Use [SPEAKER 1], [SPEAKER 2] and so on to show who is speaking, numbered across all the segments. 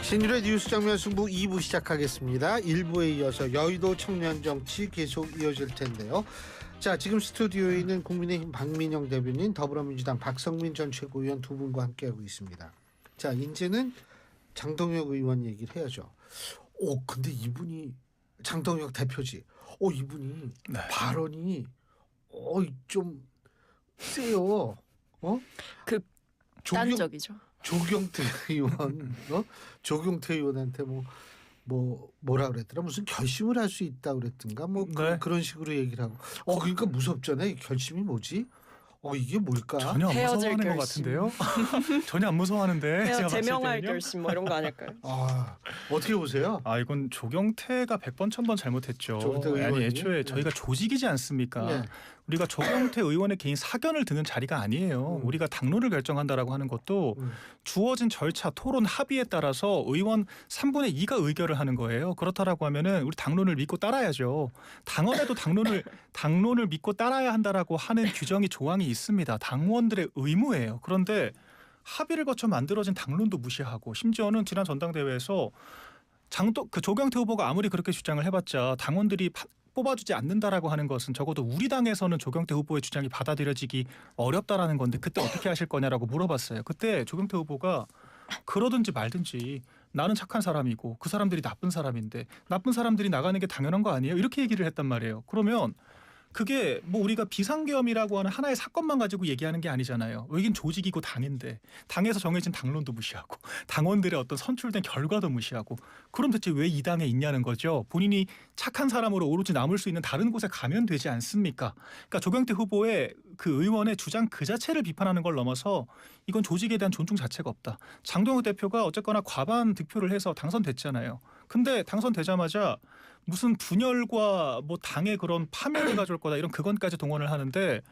[SPEAKER 1] 신율의 뉴스 정면 승부 2부 시작하겠습니다. 1부에 이어서 여의도 청년 정치 계속 이어질 텐데요. 자, 지금 스튜디오에 있는 국민의힘 박민영 대변인, 더불어민주당 박성민 전 최고위원 두 분과 함께하고 있습니다. 자, 이제는 장동혁 의원 얘기를 해야죠. 근데 이분이 장동혁 대표지. 이분이
[SPEAKER 2] 네.
[SPEAKER 1] 발언이 좀 세요.
[SPEAKER 3] 극단적이죠.
[SPEAKER 1] 조경태 의원, 조경태 의원한테 뭐라 그랬더라? 무슨 결심을 할 수 있다 그랬던가?
[SPEAKER 2] 네.
[SPEAKER 1] 그런 식으로 얘기를 하고. 그러니까 무섭잖아요. 결심이 뭐지? 이게 뭘까?
[SPEAKER 2] 전혀 안
[SPEAKER 3] 헤어질
[SPEAKER 2] 무서워하는 것
[SPEAKER 3] 결심.
[SPEAKER 2] 같은데요. 전혀 안 무서워하는데 제가 봤을
[SPEAKER 3] 제명할
[SPEAKER 2] 때는요.
[SPEAKER 3] 결심 뭐 이런 거 아닐까요?
[SPEAKER 1] 어떻게 보세요?
[SPEAKER 2] 이건 조경태가 100번 1000번 잘못했죠.
[SPEAKER 1] 조경태
[SPEAKER 2] 아니
[SPEAKER 1] 의원이?
[SPEAKER 2] 애초에 저희가 조직이지 않습니까?
[SPEAKER 1] 네.
[SPEAKER 2] 우리가 조경태 의원의 개인 사견을 듣는 자리가 아니에요. 우리가 당론을 결정한다라고 하는 것도 주어진 절차, 토론, 합의에 따라서 의원 3분의 2가 의결을 하는 거예요. 그렇다라고 하면은 우리 당론을 믿고 따라야죠. 당원에도 당론을 믿고 따라야 한다라고 하는 규정이 조항이 있습니다. 당원들의 의무예요. 그런데 합의를 거쳐 만들어진 당론도 무시하고, 심지어는 지난 전당대회에서 조경태 후보가 아무리 그렇게 주장을 해봤자 당원들이 뽑아주지 않는다라고 하는 것은 적어도 우리 당에서는 조경태 후보의 주장이 받아들여지기 어렵다라는 건데, 그때 어떻게 하실 거냐라고 물어봤어요. 그때 조경태 후보가 그러든지 말든지 나는 착한 사람이고 그 사람들이 나쁜 사람인데 나쁜 사람들이 나가는 게 당연한 거 아니에요? 이렇게 얘기를 했단 말이에요. 그러면 그게 우리가 비상계엄이라고 하는 하나의 사건만 가지고 얘기하는 게 아니잖아요. 여긴 조직이고 당인데 당에서 정해진 당론도 무시하고 당원들의 어떤 선출된 결과도 무시하고, 그럼 대체 왜 이 당에 있냐는 거죠. 본인이 착한 사람으로 오로지 남을 수 있는 다른 곳에 가면 되지 않습니까? 그러니까 조경태 후보의 그 의원의 주장 그 자체를 비판하는 걸 넘어서 이건 조직에 대한 존중 자체가 없다. 장동혁 대표가 어쨌거나 과반 득표를 해서 당선됐잖아요. 근데 당선되자마자 무슨 분열과 당의 그런 파멸을 가져올 거다 이런 그건까지 동원을 하는데,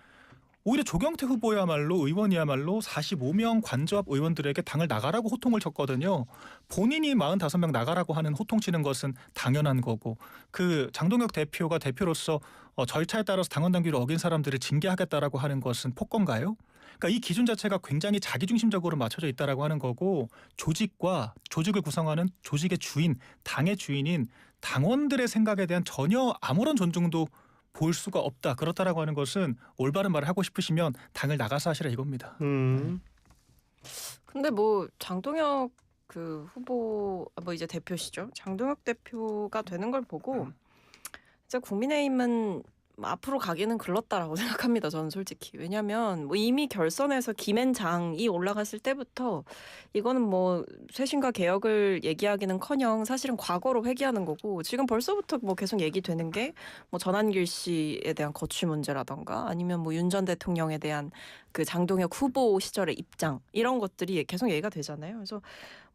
[SPEAKER 2] 오히려 조경태 후보야말로 의원이야말로 45명 관저합 의원들에게 당을 나가라고 호통을 쳤거든요. 본인이 45명 나가라고 하는 호통치는 것은 당연한 거고, 그 장동혁 대표가 대표로서 절차에 따라서 당원 당규를 어긴 사람들을 징계하겠다라고 하는 것은 폭거인가요? 그러니까 이 기준 자체가 굉장히 자기중심적으로 맞춰져 있다라고 하는 거고, 조직과 조직을 구성하는 조직의 주인, 당의 주인인 당원들의 생각에 대한 전혀 아무런 존중도 볼 수가 없다. 그렇다라고 하는 것은 올바른 말을 하고 싶으시면 당을 나가서 하시라 이겁니다.
[SPEAKER 3] 근데 장동혁 그 후보 이제 대표시죠. 장동혁 대표가 되는 걸 보고 이제 국민의힘은 앞으로 가기는 글렀다라고 생각합니다. 저는 솔직히. 왜냐하면 이미 결선에서 김앤장이 올라갔을 때부터 이거는 쇄신과 개혁을 얘기하기는커녕 사실은 과거로 회귀하는 거고, 지금 벌써부터 계속 얘기되는 게 전한길 씨에 대한 거취 문제라던가 아니면 윤 전 대통령에 대한 그 장동혁 후보 시절의 입장, 이런 것들이 계속 얘기가 되잖아요. 그래서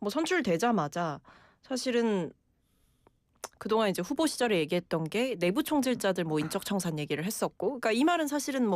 [SPEAKER 3] 선출되자마자 사실은 그동안 이제 후보 시절에 얘기했던 게 내부 총질자들 인적 청산 얘기를 했었고, 그러니까 이 말은 사실은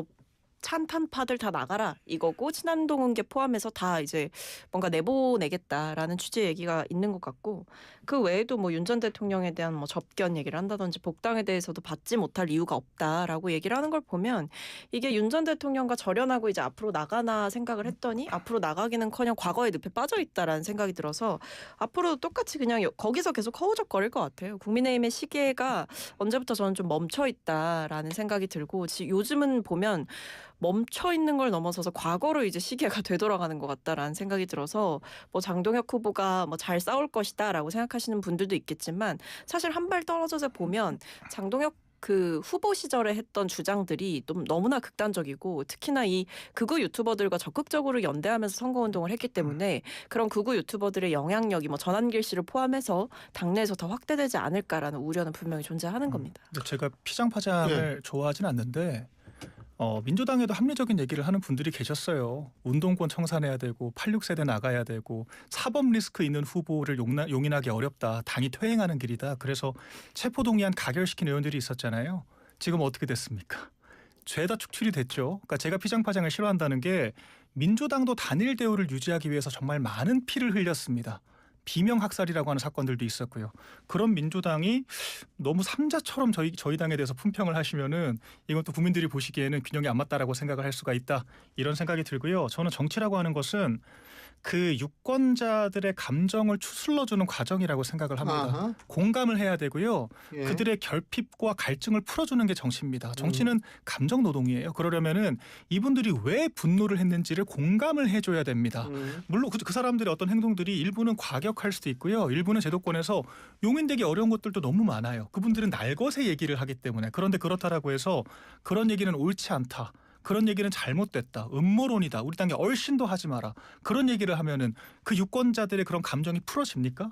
[SPEAKER 3] 찬탄파들 다 나가라 이거고, 친한동 은계 포함해서 다 이제 뭔가 내보내겠다라는 취지의 얘기가 있는 것 같고, 그 외에도 윤 전 대통령에 대한 접견 얘기를 한다든지 복당에 대해서도 받지 못할 이유가 없다라고 얘기를 하는 걸 보면, 이게 윤 전 대통령과 절연하고 이제 앞으로 나가나 생각을 했더니 앞으로 나가기는커녕 과거의 늪에 빠져 있다라는 생각이 들어서 앞으로도 똑같이 그냥 거기서 계속 허우적거릴 것 같아요. 국민의힘의 시계가 언제부터 저는 좀 멈춰 있다라는 생각이 들고, 요즘은 보면 멈춰 있는 걸 넘어서서 과거로 이제 시계가 되돌아가는 것 같다라는 생각이 들어서 장동혁 후보가 잘 싸울 것이다라고 생각하시는 분들도 있겠지만, 사실 한 발 떨어져서 보면 장동혁 그 후보 시절에 했던 주장들이 너무나 극단적이고, 특히나 이 극우 유튜버들과 적극적으로 연대하면서 선거운동을 했기 때문에 그런 극우 유튜버들의 영향력이 전한길 씨를 포함해서 당내에서 더 확대되지 않을까라는 우려는 분명히 존재하는 겁니다.
[SPEAKER 2] 제가 피장파장을 좋아하진 않는데 민주당에도 합리적인 얘기를 하는 분들이 계셨어요. 운동권 청산해야 되고 86세대 나가야 되고 사법 리스크 있는 후보를 용인하기 어렵다. 당이 퇴행하는 길이다. 그래서 체포동의안 가결시킨 의원들이 있었잖아요. 지금 어떻게 됐습니까? 죄다 축출이 됐죠. 그러니까 제가 피장파장을 싫어한다는 게, 민주당도 단일 대우를 유지하기 위해서 정말 많은 피를 흘렸습니다. 비명학살이라고 하는 사건들도 있었고요. 그런 민주당이 너무 삼자처럼 저희 당에 대해서 품평을 하시면은 이건 또 국민들이 보시기에는 균형이 안 맞다라고 생각을 할 수가 있다. 이런 생각이 들고요. 저는 정치라고 하는 것은 그 유권자들의 감정을 추슬러주는 과정이라고 생각을 합니다.
[SPEAKER 1] 아하.
[SPEAKER 2] 공감을 해야 되고요.
[SPEAKER 1] 예.
[SPEAKER 2] 그들의 결핍과 갈증을 풀어주는 게 정치입니다. 정치는 감정 노동이에요. 그러려면은 이분들이 왜 분노를 했는지를 공감을 해줘야 됩니다. 물론 그 사람들의 어떤 행동들이 일부는 과격할 수도 있고요. 일부는 제도권에서 용인되기 어려운 것들도 너무 많아요. 그분들은 날것의 얘기를 하기 때문에. 그런데 그렇다라고 해서 그런 얘기는 옳지 않다. 그런 얘기는 잘못됐다. 음모론이다. 우리 땅에 얼씬도 하지 마라. 그런 얘기를 하면은 그 유권자들의 그런 감정이 풀어집니까?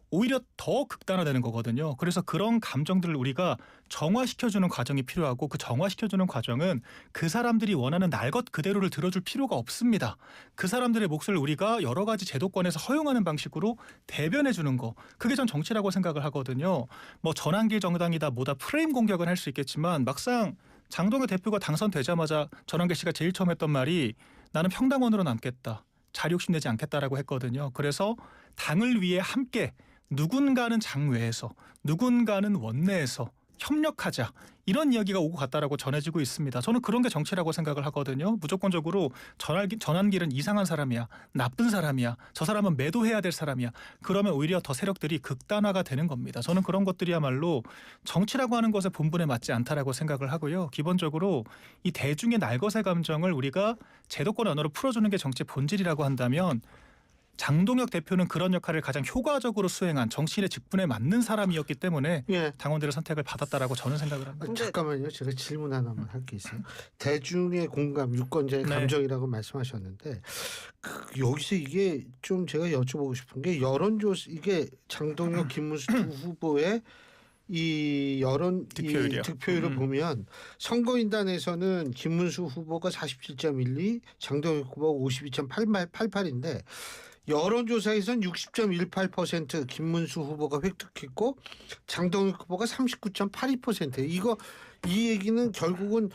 [SPEAKER 2] 오히려 더 극단화되는 거거든요. 그래서 그런 감정들을 우리가 정화시켜주는 과정이 필요하고 그 정화시켜주는 과정은 그 사람들이 원하는 날 것 그대로를 들어줄 필요가 없습니다. 그 사람들의 몫을 우리가 여러 가지 제도권에서 허용하는 방식으로 대변해주는 거. 그게 전 정치라고 생각을 하거든요. 뭐 전환길 정당이다 뭐다 프레임 공격은 할 수 있겠지만 막상 장동혁 대표가 당선되자마자 전환길 씨가 제일 처음 했던 말이 나는 평당원으로 남겠다. 자리 욕심내지 않겠다라고 했거든요. 그래서 당을 위해 함께 누군가는 장외에서 누군가는 원내에서 협력하자 이런 이야기가 오고 갔다라고 전해지고 있습니다. 저는 그런 게 정치라고 생각을 하거든요. 무조건적으로 전환길은 이상한 사람이야. 나쁜 사람이야. 저 사람은 매도해야 될 사람이야. 그러면 오히려 더 세력들이 극단화가 되는 겁니다. 저는 그런 것들이야말로 정치라고 하는 것의 본분에 맞지 않다라고 생각을 하고요. 기본적으로 이 대중의 날것의 감정을 우리가 제도권 언어로 풀어주는 게 정치의 본질이라고 한다면 장동혁 대표는 그런 역할을 가장 효과적으로 수행한 정치인의 직분에 맞는 사람이었기 때문에
[SPEAKER 1] 예.
[SPEAKER 2] 당원들의 선택을 받았다라고 저는 생각을 합니다.
[SPEAKER 1] 잠깐만요. 제가 질문 하나만 할 게 있어요. 대중의 공감, 유권자의
[SPEAKER 2] 네.
[SPEAKER 1] 감정이라고 말씀하셨는데 여기서 이게 좀 제가 여쭤보고 싶은 게 여론조사 이게 장동혁 김문수 두 후보의 이 여론
[SPEAKER 2] 득표율이요.
[SPEAKER 1] 득표율을 보면 선거인단에서는 김문수 후보가 47.12, 장동혁 후보가 52.88인데 여론조사에서는 60.18% 김문수 후보가 획득했고 장동혁 후보가 39.82%. 이 얘기는 결국은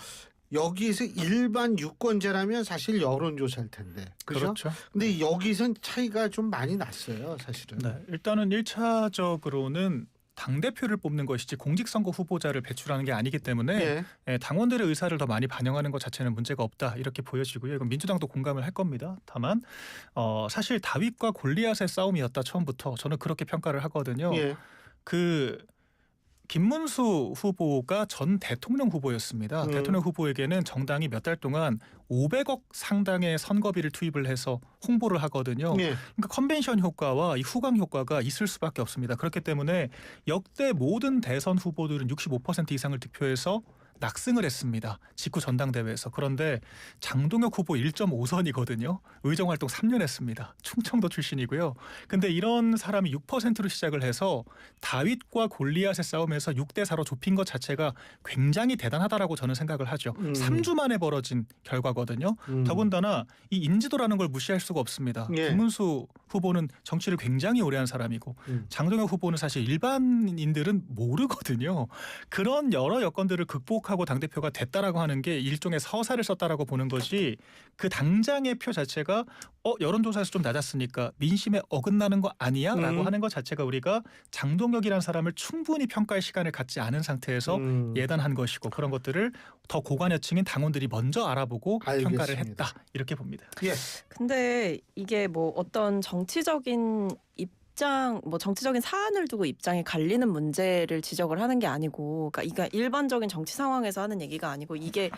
[SPEAKER 1] 여기에서 일반 유권자라면 사실 여론조사일 텐데. 그렇죠? 근데 여기선 차이가 좀 많이 났어요, 사실은.
[SPEAKER 2] 네, 일단은 1차적으로는 당대표를 뽑는 것이지 공직선거 후보자를 배출하는 게 아니기 때문에
[SPEAKER 1] 예.
[SPEAKER 2] 당원들의 의사를 더 많이 반영하는 것 자체는 문제가 없다 이렇게 보여지고요. 이건 민주당도 공감을 할 겁니다. 다만 사실 다윗과 골리앗의 싸움이었다 처음부터 저는 그렇게 평가를 하거든요.
[SPEAKER 1] 예.
[SPEAKER 2] 김문수 후보가 전 대통령 후보였습니다. 대통령 후보에게는 정당이 몇 달 동안 500억 상당의 선거비를 투입을 해서 홍보를 하거든요.
[SPEAKER 1] 예.
[SPEAKER 2] 그러니까 컨벤션 효과와 이 후광 효과가 있을 수밖에 없습니다. 그렇기 때문에 역대 모든 대선 후보들은 65% 이상을 득표해서 낙승을 했습니다. 직후 전당대회에서. 그런데 장동혁 후보 1.5선이거든요. 의정활동 3년 했습니다. 충청도 출신이고요. 근데 이런 사람이 6%로 시작을 해서 다윗과 골리앗의 싸움에서 6대4로 좁힌 것 자체가 굉장히 대단하다라고 저는 생각을 하죠. 3주 만에 벌어진 결과거든요. 더군다나 이 인지도라는 걸 무시할 수가 없습니다.
[SPEAKER 1] 예.
[SPEAKER 2] 김문수 후보는 정치를 굉장히 오래 한 사람이고 장동혁 후보는 사실 일반인들은 모르거든요. 그런 여러 여건들을 극복하고 당대표가 됐다라고 하는 게 일종의 서사를 썼다라고 보는 것이 그 당장의 표 자체가 여론조사에서 좀 낮았으니까 민심에 어긋나는 거 아니야? 라고 하는 것 자체가 우리가 장동혁이라는 사람을 충분히 평가할 시간을 갖지 않은 상태에서 예단한 것이고 그런 것들을 더 고관여층인 당원들이 먼저 알아보고 평가를 했다. 이렇게 봅니다.
[SPEAKER 1] 예.
[SPEAKER 3] 근데 이게 뭐 어떤 정치적인 정치적인 사안을 두고 입장이 갈리는 문제를 지적을 하는 게 아니고, 그러니까 일반적인 정치 상황에서 하는 얘기가 아니고 이게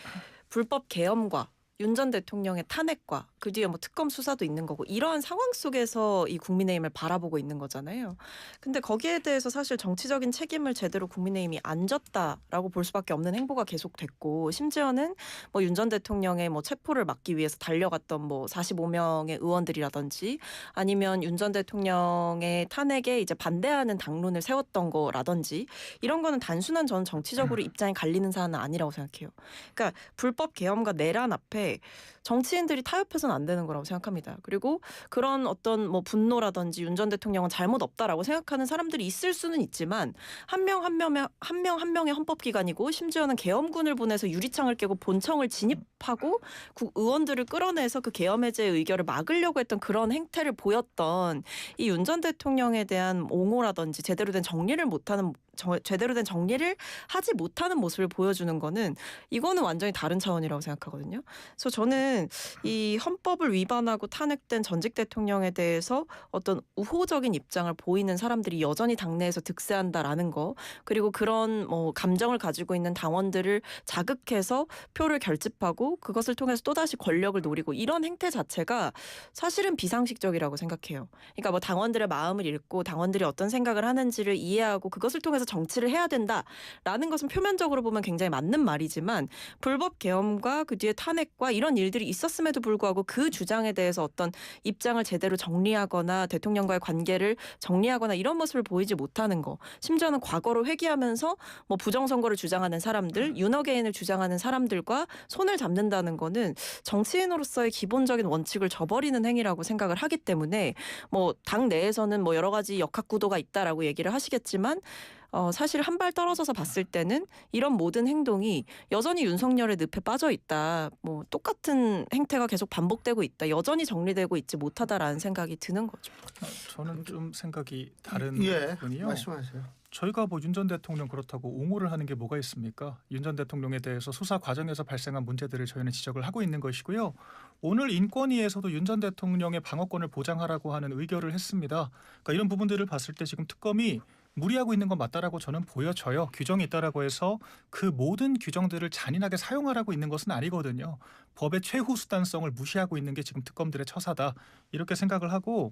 [SPEAKER 3] 불법 계엄과 윤 전 대통령의 탄핵과 그 뒤에 뭐 특검 수사도 있는 거고 이러한 상황 속에서 이 국민의힘을 바라보고 있는 거잖아요. 근데 거기에 대해서 사실 정치적인 책임을 제대로 국민의힘이 안 졌다라고 볼 수밖에 없는 행보가 계속됐고 심지어는 뭐 윤 전 대통령의 뭐 체포를 막기 위해서 달려갔던 뭐 45명의 의원들이라든지 아니면 윤 전 대통령의 탄핵에 이제 반대하는 당론을 세웠던 거라든지 이런 거는 단순한 저는 정치적으로 입장이 갈리는 사안은 아니라고 생각해요. 그러니까 불법 계엄과 내란 앞에 정치인들이 타협해서는 안 되는 거라고 생각합니다. 그리고 그런 어떤 뭐 분노라든지 윤 전 대통령은 잘못 없다라고 생각하는 사람들이 있을 수는 있지만 한 명 한 명의 헌법기관이고 심지어는 계엄군을 보내서 유리창을 깨고 본청을 진입하고 의원들을 끌어내서 그 계엄 해제의 의결을 막으려고 했던 그런 행태를 보였던 이 윤 전 대통령에 대한 옹호라든지 제대로 된 정리를 하지 못하는 모습을 보여주는 거는 이거는 완전히 다른 차원이라고 생각하거든요. 그래서 저는 저는 이 헌법을 위반하고 탄핵된 전직 대통령에 대해서 어떤 우호적인 입장을 보이는 사람들이 여전히 당내에서 득세한다라는 거, 그리고 그런 뭐 감정을 가지고 있는 당원들을 자극해서 표를 결집하고 그것을 통해서 또다시 권력을 노리고 이런 행태 자체가 사실은 비상식적이라고 생각해요. 그러니까 뭐 당원들의 마음을 읽고 당원들이 어떤 생각을 하는지를 이해하고 그것을 통해서 정치를 해야 된다라는 것은 표면적으로 보면 굉장히 맞는 말이지만 불법 계엄과 그 뒤에 탄핵과 이런 일들이 있었음에도 불구하고 그 주장에 대해서 어떤 입장을 제대로 정리하거나 대통령과의 관계를 정리하거나 이런 모습을 보이지 못하는 거, 심지어는 과거로 회귀하면서 뭐 부정선거를 주장하는 사람들, 윤어게인을 주장하는 사람들과 손을 잡는다는 거는 정치인으로서의 기본적인 원칙을 저버리는 행위라고 생각을 하기 때문에 뭐 당 내에서는 뭐 여러 가지 역학구도가 있다라고 얘기를 하시겠지만 사실 한 발 떨어져서 봤을 때는 이런 모든 행동이 여전히 윤석열의 늪에 빠져 있다. 뭐 똑같은 행태가 계속 반복되고 있다. 여전히 정리되고 있지 못하다라는 생각이 드는 거죠.
[SPEAKER 2] 저는 좀 생각이 다른 부분이요.
[SPEAKER 1] 말씀하세요.
[SPEAKER 2] 저희가 뭐 윤 전 대통령 그렇다고 옹호를 하는 게 뭐가 있습니까? 윤 전 대통령에 대해서 수사 과정에서 발생한 문제들을 저희는 지적을 하고 있는 것이고요. 오늘 인권위에서도 윤 전 대통령의 방어권을 보장하라고 하는 의결을 했습니다. 그러니까 이런 부분들을 봤을 때 지금 특검이 무리하고 있는 건 맞다라고 저는 보여져요. 규정이 있다라고 해서 그 모든 규정들을 잔인하게 사용하라고 있는 것은 아니거든요. 법의 최후 수단성을 무시하고 있는 게 지금 특검들의 처사다. 이렇게 생각을 하고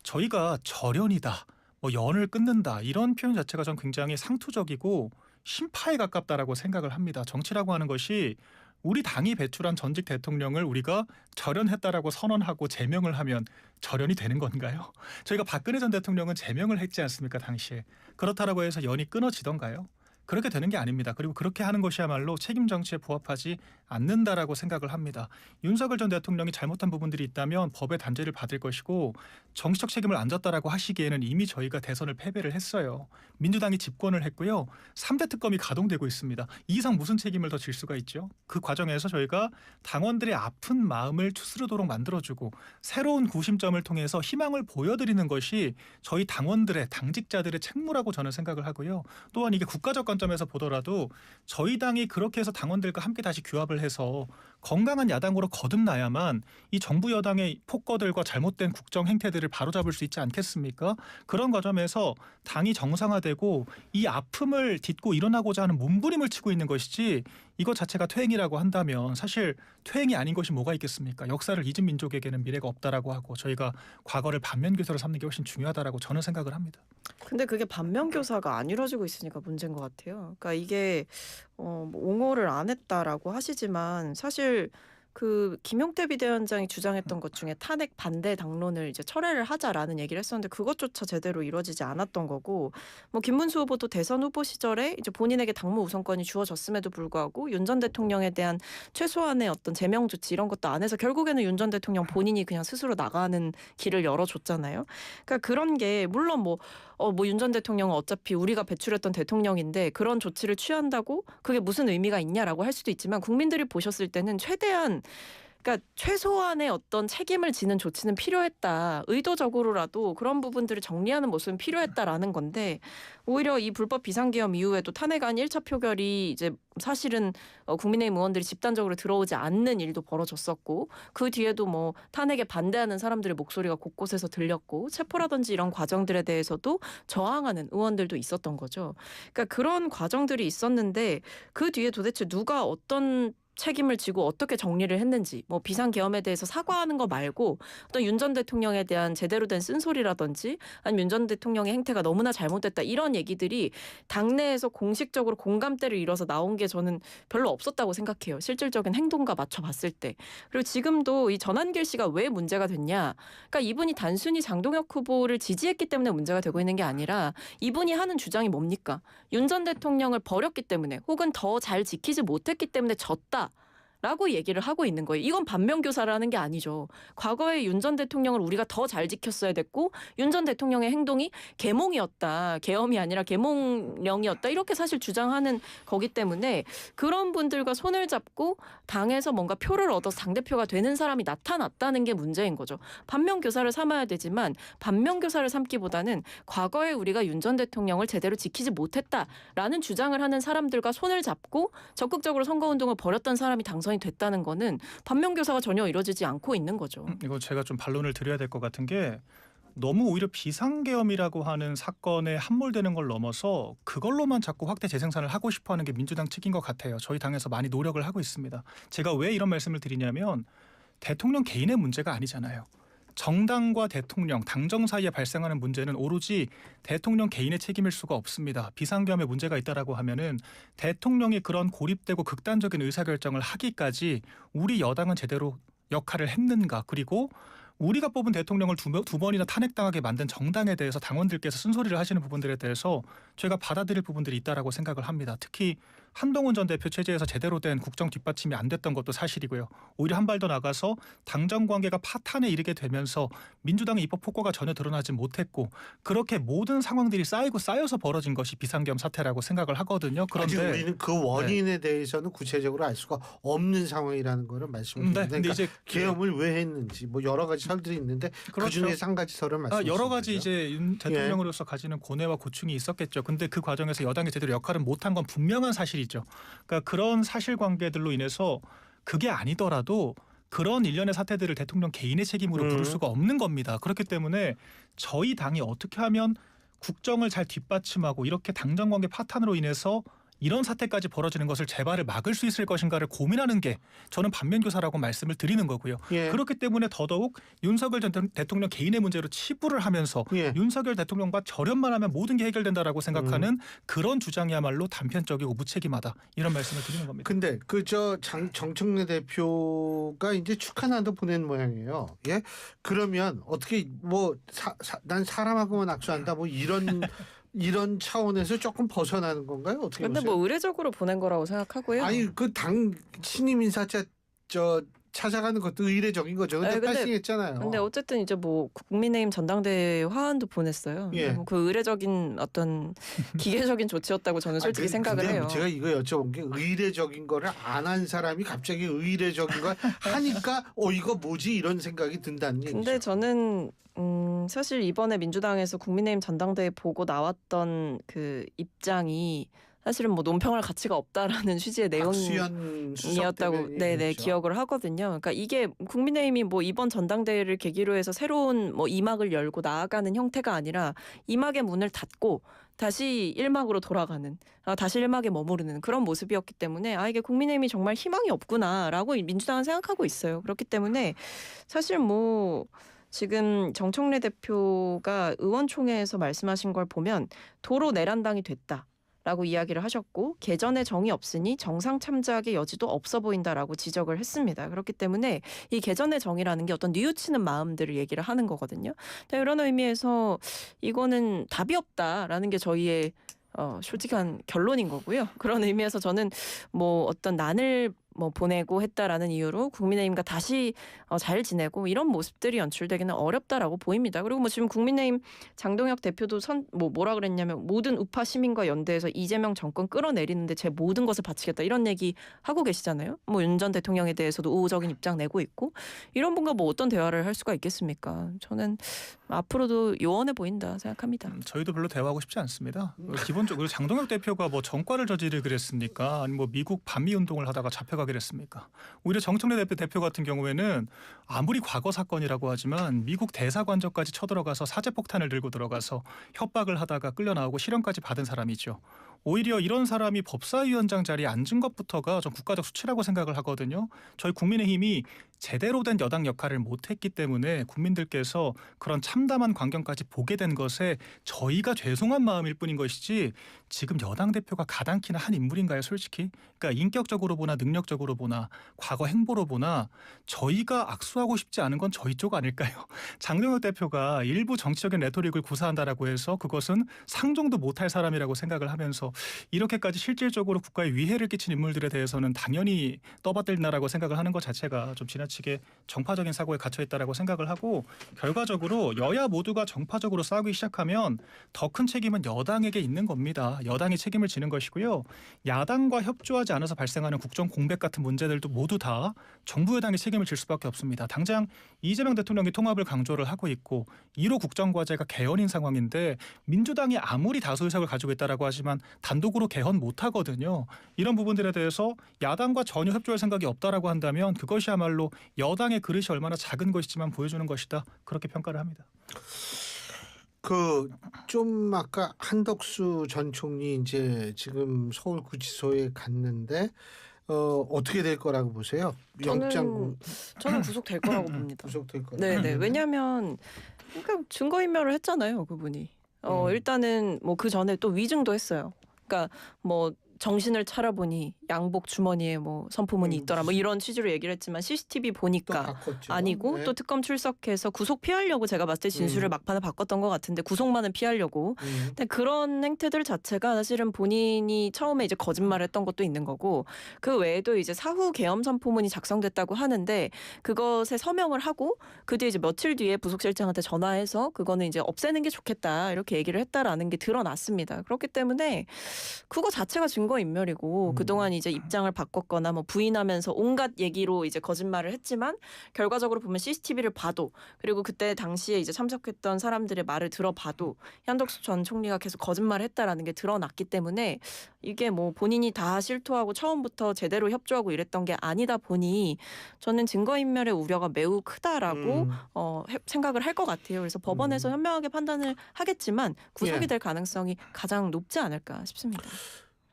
[SPEAKER 2] 저희가 절연이다. 뭐 연을 끊는다 이런 표현 자체가 전 굉장히 상투적이고 심파에 가깝다라고 생각을 합니다. 정치라고 하는 것이 우리 당이 배출한 전직 대통령을 우리가 절연했다라고 선언하고 제명을 하면 절연이 되는 건가요? 저희가 박근혜 전 대통령은 제명을 했지 않습니까 당시에. 그렇다라고 해서 연이 끊어지던가요? 그렇게 되는 게 아닙니다. 그리고 그렇게 하는 것이야말로 책임 정치에 부합하지 않는다라고 생각을 합니다. 윤석열 전 대통령이 잘못한 부분들이 있다면 법의 단죄를 받을 것이고 정치적 책임을 안 졌다라고 하시기에는 이미 저희가 대선을 패배를 했어요. 민주당이 집권을 했고요. 3대 특검이 가동되고 있습니다. 이 이상 무슨 책임을 더 질 수가 있죠? 그 과정에서 저희가 당원들의 아픈 마음을 추스르도록 만들어주고 새로운 구심점을 통해서 희망을 보여드리는 것이 저희 당원들의 당직자들의 책무라고 저는 생각을 하고요. 또한 이게 국가적 관점에서 보더라도 저희 당이 그렇게 해서 당원들과 함께 다시 규합을 해서 건강한 야당으로 거듭나야만 이 정부 여당의 폭거들과 잘못된 국정 행태들을 바로잡을 수 있지 않겠습니까? 그런 과정에서 당이 정상화되고 이 아픔을 딛고 일어나고자 하는 몸부림을 치고 있는 것이지 이것 자체가 퇴행이라고 한다면 사실 퇴행이 아닌 것이 뭐가 있겠습니까? 역사를 잊은 민족에게는 미래가 없다라고 하고 저희가 과거를 반면교사로 삼는 게 훨씬 중요하다라고 저는 생각을 합니다.
[SPEAKER 3] 근데 그게 반면교사가 안 이루어지고 있으니까 문제인 것 같아요. 그러니까 이게 뭐 옹호를 안 했다라고 하시지만 사실 그 김용태 비대위원장이 주장했던 것 중에 탄핵 반대 당론을 이제 철회를 하자라는 얘기를 했었는데 그것조차 제대로 이루어지지 않았던 거고, 뭐 김문수 후보도 대선 후보 시절에 이제 본인에게 당무 우선권이 주어졌음에도 불구하고 윤 전 대통령에 대한 최소한의 어떤 제명 조치 이런 것도 안 해서 결국에는 윤 전 대통령 본인이 그냥 스스로 나가는 길을 열어줬잖아요. 그러니까 그런 게 물론 뭐 윤 전 대통령은 어차피 우리가 배출했던 대통령인데 그런 조치를 취한다고 그게 무슨 의미가 있냐라고 할 수도 있지만 국민들이 보셨을 때는 최대한 그러니까 최소한의 어떤 책임을 지는 조치는 필요했다. 의도적으로라도 그런 부분들을 정리하는 모습은 필요했다라는 건데 오히려 이 불법 비상계엄 이후에도 탄핵안 1차 표결이 이제 사실은 국민의힘 의원들이 집단적으로 들어오지 않는 일도 벌어졌었고 그 뒤에도 뭐 탄핵에 반대하는 사람들의 목소리가 곳곳에서 들렸고 체포라든지 이런 과정들에 대해서도 저항하는 의원들도 있었던 거죠. 그러니까 그런 과정들이 있었는데 그 뒤에 도대체 누가 어떤 책임을 지고 어떻게 정리를 했는지 뭐 비상계엄에 대해서 사과하는 거 말고 어떤 윤 전 대통령에 대한 제대로 된 쓴소리라든지 아니면 윤 전 대통령의 행태가 너무나 잘못됐다 이런 얘기들이 당내에서 공식적으로 공감대를 이뤄서 나온 게 저는 별로 없었다고 생각해요. 실질적인 행동과 맞춰봤을 때. 그리고 지금도 이 전한길 씨가 왜 문제가 됐냐. 그러니까 이분이 단순히 장동혁 후보를 지지했기 때문에 문제가 되고 있는 게 아니라 이분이 하는 주장이 뭡니까? 윤 전 대통령을 버렸기 때문에 혹은 더 잘 지키지 못했기 때문에 졌다. 라고 얘기를 하고 있는 거예요. 이건 반면교사라는 게 아니죠. 과거에 윤 전 대통령을 우리가 더 잘 지켰어야 됐고 윤 전 대통령의 행동이 계몽이었다. 계엄이 아니라 계몽령이었다. 이렇게 사실 주장하는 거기 때문에 그런 분들과 손을 잡고 당에서 뭔가 표를 얻어서 당대표가 되는 사람이 나타났다는 게 문제인 거죠. 반면교사를 삼아야 되지만 반면교사를 삼기보다는 과거에 우리가 윤 전 대통령을 제대로 지키지 못했다라는 주장을 하는 사람들과 손을 잡고 적극적으로 선거운동을 벌였던 사람이 당선 당선이 됐다는 거는 반면교사가 전혀 이루어지지 않고 있는 거죠.
[SPEAKER 2] 이거 제가 좀 반론을 드려야 될 것 같은 게 너무 오히려 비상계엄이라고 하는 사건에 함몰되는 걸 넘어서 그걸로만 자꾸 확대 재생산을 하고 싶어하는 게 민주당 측인 것 같아요. 저희 당에서 많이 노력을 하고 있습니다. 제가 왜 이런 말씀을 드리냐면 대통령 개인의 문제가 아니잖아요. 정당과 대통령, 당정 사이에 발생하는 문제는 오로지 대통령 개인의 책임일 수가 없습니다. 비상계엄에 문제가 있다라고 하면은 대통령이 그런 고립되고 극단적인 의사결정을 하기까지 우리 여당은 제대로 역할을 했는가, 그리고 우리가 뽑은 대통령을 두 번이나 탄핵당하게 만든 정당에 대해서 당원들께서 쓴소리를 하시는 부분들에 대해서 저희가 받아들일 부분들이 있다라고 생각을 합니다. 특히 한동훈 전 대표 체제에서 제대로 된 국정 뒷받침이 안 됐던 것도 사실이고요. 오히려 한 발 더 나가서 당정 관계가 파탄에 이르게 되면서 민주당의 입법 폭거가 전혀 드러나지 못했고 그렇게 모든 상황들이 쌓여서 벌어진 것이 비상계엄 사태라고 생각을 하거든요.
[SPEAKER 1] 아직
[SPEAKER 2] 그런데
[SPEAKER 1] 우리는 그 원인에 대해서는 구체적으로 알 수가 없는 상황이라는 거를 말씀드립니다.
[SPEAKER 2] 네, 근데
[SPEAKER 1] 그러니까
[SPEAKER 2] 이제
[SPEAKER 1] 계엄을 왜 했는지 뭐 여러 가지 설들이 있는데 그 중에서 한 가지 설을 말씀하시죠.
[SPEAKER 2] 여러 가지 이제 윤 대통령으로서 가지는 고뇌와 고충이 있었겠죠. 근데 그 과정에서 여당이 제대로 역할을 못한 건 분명한 사실이죠. 그러니까 그런 사실관계들로 인해서 그게 아니더라도 그런 일련의 사태들을 대통령 개인의 책임으로 부를 수가 없는 겁니다. 그렇기 때문에 저희 당이 어떻게 하면 국정을 잘 뒷받침하고 이렇게 당정관계 파탄으로 인해서 이런 사태까지 벌어지는 것을 재발을 막을 수 있을 것인가를 고민하는 게 저는 반면교사라고 말씀을 드리는 거고요.
[SPEAKER 1] 예.
[SPEAKER 2] 그렇기 때문에 더더욱 윤석열 전 대통령 개인의 문제로 치부를 하면서
[SPEAKER 1] 예.
[SPEAKER 2] 윤석열 대통령과 절연만 하면 모든 게 해결된다라고 생각하는 그런 주장이야말로 단편적이고 무책임하다, 이런 말씀을 드리는 겁니다.
[SPEAKER 1] 근데 그 정청래 대표가 이제 축하난도 보낸 모양이에요. 예? 그러면 어떻게 뭐 난 사람하고만 악수한다 뭐 이런 차원에서 조금 벗어나는 건가요? 어떻게
[SPEAKER 3] 근데
[SPEAKER 1] 보세요?
[SPEAKER 3] 뭐 의례적으로 보낸 거라고 생각하고요.
[SPEAKER 1] 아니 그 당 신임 인사자 찾아가는 것도 의례적인 거죠. 근데
[SPEAKER 3] 아니, 근데-
[SPEAKER 1] 발생했잖아요.
[SPEAKER 3] 근데 어쨌든 이제 뭐 국민의힘 전당대회 화환도 보냈어요.
[SPEAKER 1] 예.
[SPEAKER 3] 뭐그 의례적인 어떤 기계적인 조치였다고 저는 솔직히 생각을
[SPEAKER 1] 근데
[SPEAKER 3] 해요.
[SPEAKER 1] 제가 이거 여쭤본 게 의례적인 거를 안 한 사람이 갑자기 의례적인 걸 하니까 이거 뭐지 이런 생각이 든다는 얘기죠.
[SPEAKER 3] 근데 저는 사실 이번에 민주당에서 국민의힘 전당대회 보고 나왔던 그 입장이 사실은 뭐 논평할 가치가 없다라는 취지의
[SPEAKER 1] 박수현
[SPEAKER 3] 내용이었다고
[SPEAKER 1] 수석
[SPEAKER 3] 네네
[SPEAKER 1] 대변인이었죠.
[SPEAKER 3] 기억을 하거든요. 그러니까 이게 국민의힘이 뭐 이번 전당대회를 계기로 해서 새로운 뭐 2막을 열고 나아가는 형태가 아니라 2막의 문을 닫고 다시 1막으로 돌아가는, 다시 1막에 머무르는 그런 모습이었기 때문에 이게 국민의힘이 정말 희망이 없구나라고 민주당은 생각하고 있어요. 그렇기 때문에 사실 뭐 지금 정청래 대표가 의원총회에서 말씀하신 걸 보면 도로 내란당이 됐다라고 이야기를 하셨고 개전의 정이 없으니 정상 참작의 여지도 없어 보인다라고 지적을 했습니다. 그렇기 때문에 이 개전의 정이라는 게 어떤 뉘우치는 마음들을 얘기를 하는 거거든요. 이런 의미에서 이거는 답이 없다라는 게 저희의 솔직한 결론인 거고요. 그런 의미에서 저는 뭐 어떤 난을 뭐 보내고 했다라는 이유로 국민의힘과 다시 잘 지내고 이런 모습들이 연출되기는 어렵다라고 보입니다. 그리고 뭐 지금 국민의힘 장동혁 대표도 뭐라 그랬냐면 모든 우파 시민과 연대해서 이재명 정권 끌어내리는데 제 모든 것을 바치겠다 이런 얘기 하고 계시잖아요. 뭐 윤 전 대통령에 대해서도 우호적인 입장 내고 있고 이런 분과 뭐 어떤 대화를 할 수가 있겠습니까? 저는 앞으로도 요원해 보인다 생각합니다.
[SPEAKER 2] 저희도 별로 대화하고 싶지 않습니다. 기본적으로 장동혁 대표가 뭐 전과를 저지르 그랬습니까? 아니 뭐 미국 반미 운동을 하다가 잡혀가기랬습니까? 오히려 정청래 대표 같은 경우에는 아무리 과거 사건이라고 하지만 미국 대사관저까지 쳐들어가서 사제폭탄을 들고 들어가서 협박을 하다가 끌려 나오고 실형까지 받은 사람이죠. 오히려 이런 사람이 법사위원장 자리에 앉은 것부터가 좀 국가적 수치라고 생각을 하거든요. 저희 국민의힘이 제대로 된 여당 역할을 못했기 때문에 국민들께서 그런 참담한 광경까지 보게 된 것에 저희가 죄송한 마음일 뿐인 것이지 지금 여당 대표가 가당키나 한 인물인가요, 솔직히? 그러니까 인격적으로 보나 능력적으로 보나 과거 행보로 보나 저희가 악수하고 싶지 않은 건 저희 쪽 아닐까요? 장동혁 대표가 일부 정치적인 레토릭을 구사한다라고 해서 그것은 상종도 못할 사람이라고 생각을 하면서 이렇게까지 실질적으로 국가에 위해를 끼친 인물들에 대해서는 당연히 떠받들나라고 생각을 하는 것 자체가 좀 지나치게 정파적인 사고에 갇혀 있다라고 생각을 하고 결과적으로 여야 모두가 정파적으로 싸우기 시작하면 더 큰 책임은 여당에게 있는 겁니다. 여당이 책임을 지는 것이고요. 야당과 협조하지 않아서 발생하는 국정 공백 같은 문제들도 모두 다 정부 여당이 책임을 질 수밖에 없습니다. 당장 이재명 대통령이 통합을 강조를 하고 있고 1호 국정과제가 개헌인 상황인데 민주당이 아무리 다수 의석을 가지고 있다라고 하지만 단독으로 개헌 못 하거든요. 이런 부분들에 대해서 야당과 전혀 협조할 생각이 없다라고 한다면 그것이야말로 여당의 그릇이 얼마나 작은 것이지만 보여주는 것이다. 그렇게 평가를 합니다.
[SPEAKER 1] 좀 아까 한덕수 전 총리 이제 지금 서울구치소에 갔는데 어떻게 될 거라고 보세요?
[SPEAKER 3] 저는 구속될 거라고 봅니다.
[SPEAKER 1] 구속될 거라고.
[SPEAKER 3] 네네. 왜냐하면 그러니까 증거인멸을 했잖아요, 그분이. 일단은 뭐 그 전에 또 위증도 했어요. 그러니까 뭐 정신을 차려보니 양복 주머니에 뭐 선포문이 있더라 뭐 이런 취지로 얘기를 했지만 CCTV 보니까 아니고
[SPEAKER 1] 네.
[SPEAKER 3] 또 특검 출석해서 구속 피하려고 제가 봤을 때 진술을 막판에 바꿨던 것 같은데 구속만은 피하려고. 근데 그런 행태들 자체가 사실은 본인이 처음에 이제 거짓말을 했던 것도 있는 거고 그 외에도 이제 사후 계엄 선포문이 작성됐다고 하는데 그것에 서명을 하고 그 뒤에 이제 며칠 뒤에 부속실장한테 전화해서 그거는 이제 없애는 게 좋겠다 이렇게 얘기를 했다라는 게 드러났습니다. 그렇기 때문에 그거 자체가 증거인멸이고 그동안 이제 입장을 바꿨거나 뭐 부인하면서 온갖 얘기로 이제 거짓말을 했지만 결과적으로 보면 CCTV를 봐도 그리고 그때 당시에 이제 참석했던 사람들의 말을 들어봐도 한덕수 전 총리가 계속 거짓말을 했다라는 게 드러났기 때문에 이게 뭐 본인이 다 실토하고 처음부터 제대로 협조하고 이랬던 게 아니다 보니 저는 증거인멸의 우려가 매우 크다라고 생각을 할 것 같아요. 그래서 법원에서 현명하게 판단을 하겠지만 구속이 될 가능성이 가장 높지 않을까 싶습니다.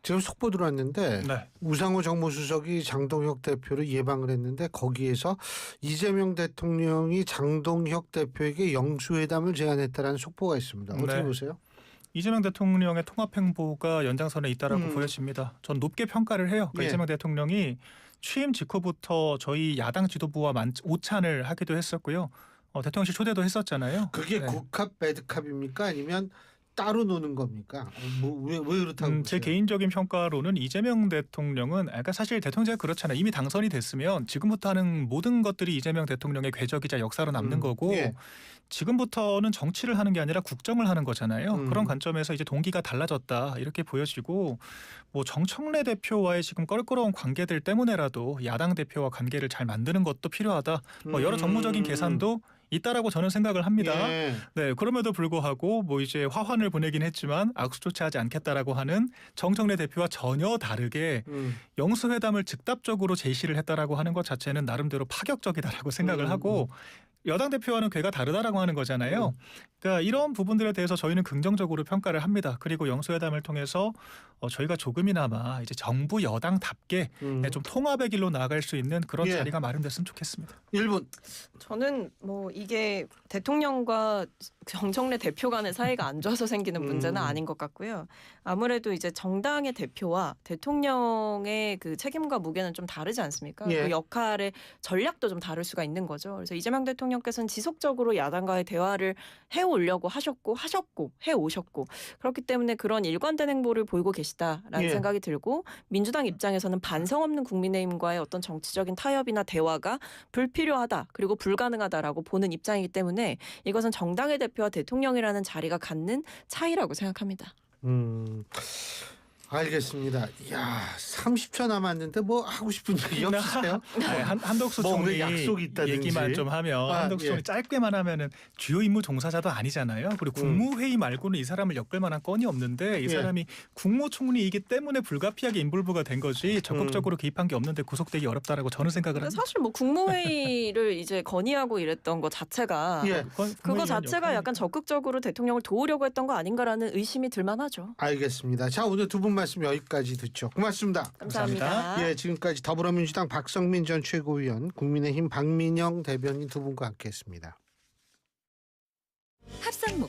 [SPEAKER 1] 지금 속보 들어왔는데
[SPEAKER 2] 네.
[SPEAKER 1] 우상호 정무수석이 장동혁 대표를 예방을 했는데 거기에서 이재명 대통령이 장동혁 대표에게 영수회담을 제안했다라는 속보가 있습니다. 어떻게
[SPEAKER 2] 네.
[SPEAKER 1] 보세요?
[SPEAKER 2] 이재명 대통령의 통합 행보가 연장선에 있다라고 보여집니다. 전 높게 평가를 해요. 그러니까 이재명 대통령이 취임 직후부터 저희 야당 지도부와 오찬을 하기도 했었고요. 대통령실 초대도 했었잖아요.
[SPEAKER 1] 그게
[SPEAKER 2] 네.
[SPEAKER 1] 굿캅 배드캅입니까? 아니면 따로 노는 겁니까? 왜 그렇다고
[SPEAKER 2] 제
[SPEAKER 1] 보세요?
[SPEAKER 2] 개인적인 평가로는 이재명 대통령은 그러니까 사실 대통령제가 그렇잖아요. 이미 당선이 됐으면 지금부터 하는 모든 것들이 이재명 대통령의 궤적이자 역사로 남는 거고 지금부터는 정치를 하는 게 아니라 국정을 하는 거잖아요. 그런 관점에서 이제 동기가 달라졌다 이렇게 보여지고 뭐 정청래 대표와의 지금 껄끄러운 관계들 때문에라도 야당 대표와 관계를 잘 만드는 것도 필요하다. 뭐 여러 정무적인 계산도 있다라고 저는 생각을 합니다. 네, 그럼에도 불구하고 뭐 이제 화환을 보내긴 했지만 악수조차 하지 않겠다라고 하는 정청래 대표와 전혀 다르게 영수회담을 즉답적으로 제시를 했다라고 하는 것 자체는 나름대로 파격적이다라고 생각을 하고 여당 대표와는 궤가 다르다라고 하는 거잖아요. 그러니까 이런 부분들에 대해서 저희는 긍정적으로 평가를 합니다. 그리고 영수회담을 통해서 저희가 조금이나마 이제 정부 여당답게 좀 통합의 길로 나아갈 수 있는 그런 자리가 마련됐으면 좋겠습니다.
[SPEAKER 1] 1분.
[SPEAKER 3] 저는 뭐 이게 대통령과 정청래 대표 간의 사이가 안 좋아서 생기는 문제는 아닌 것 같고요. 아무래도 이제 정당의 대표와 대통령의 그 책임과 무게는 좀 다르지 않습니까? 그 역할의 전략도 좀 다를 수가 있는 거죠. 그래서 이재명 대통령께서는 지속적으로 야당과의 대화를 해오려고 하셨고 해오셨고 그렇기 때문에 그런 일관된 행보를 보이고 계시다라는 생각이 들고 민주당 입장에서는 반성 없는 국민의힘과의 어떤 정치적인 타협이나 대화가 불필요하다 그리고 불가능하다라고 보는 입장이기 때문에 이것은 정당의 대표와 대통령이라는 자리가 갖는 차이라고 생각합니다.
[SPEAKER 1] 알겠습니다. 이야, 30초 남았는데 뭐 하고 싶은 얘기 없으세요?
[SPEAKER 2] 한덕수
[SPEAKER 1] 뭐
[SPEAKER 2] 총리
[SPEAKER 1] 약속이 있다든지.
[SPEAKER 2] 얘기만 좀 하면 한덕수 총리 짧게만 하면은 주요 임무 종사자도 아니잖아요. 그리고 국무회의 말고는 이 사람을 엮을 만한 건이 없는데 이 사람이 국무총리이기 때문에 불가피하게 인볼브가 된 거지 적극적으로 개입한 게 없는데 구속되기 어렵다라고 저는 생각을 합니다.
[SPEAKER 3] 사실 뭐 국무회의를 이제 건의하고 이랬던 것 자체가 그거 자체가 약간 적극적으로 대통령을 도우려고 했던 거 아닌가라는 의심이 들만하죠.
[SPEAKER 1] 알겠습니다. 자, 오늘 두 분 말씀 여기까지 듣죠. 고맙습니다.
[SPEAKER 3] 감사합니다.
[SPEAKER 1] 지금까지 더불어민주당 박성민 전 최고위원, 국민의힘 박민영 대변인 두 분과 함께했습니다.
[SPEAKER 4] 합성목